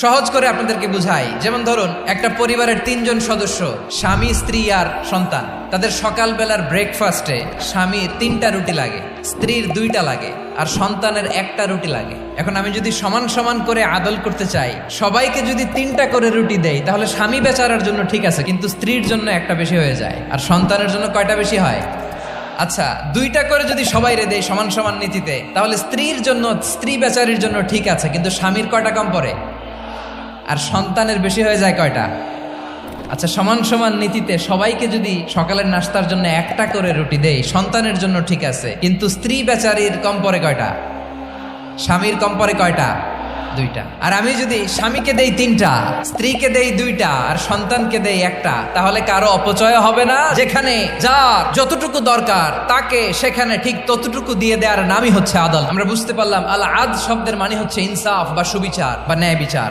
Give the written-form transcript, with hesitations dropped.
সহজ করে আপনাদেরকে বুঝাই, যেমন ধরুন একটা পরিবারের ৩ জন সদস্য, স্বামী, স্ত্রী আর সন্তান। তাদের সকালবেলার ব্রেকফাস্টে স্বামীর ৩টা রুটি লাগে, স্ত্রীর 2টা লাগে, আর সন্তানের 1টা রুটি লাগে। এখন আমি যদি সমান সমান করে আদল করতে চাই, সবাইকে যদি 3টা করে রুটি দেই, তাহলে স্বামী বেচারার জন্য ঠিক আছে, কিন্তু স্ত্রীর জন্য 1টা বেশি হয়ে যায়। আর সন্তানের জন্য কয়টা বেশি হয়? আচ্ছা, 2টা করে যদি সবাই রে দেয় সমান সমান নীতিতে, তাহলে স্ত্রীর জন্য, স্ত্রী বেচারির জন্য ঠিক আছে, কিন্তু স্বামীর কয়টা কম পড়ে? আর সন্তানের বেশি হয়ে যায় কয়টা? আচ্ছা, সমান সমান নীতিতে সবাইকে যদি সকালের নাস্তার জন্য 1টা করে রুটি দেই, সন্তানের জন্য ঠিক আছে, কিন্তু স্ত্রী বেচারির কম পড়ে কয়টা? স্বামীর কম পড়ে কয়টা? 2টা। আর আমি যদি স্বামীকে দেই 3টা, স্ত্রীকে দেই 2টা, আর সন্তানকে দেই 1টা, তাহলে কারো অপচয় হবে না। যেখানে যার যতটুকু দরকার তাকে সেখানে ঠিক ততটুকু দিয়ে দেওয়ার নামই হচ্ছে আদল। আমরা বুঝতে পারলাম আল আদ শব্দের মানে হচ্ছে ইনসাফ বা সুবিচার বা ন্যায় বিচার।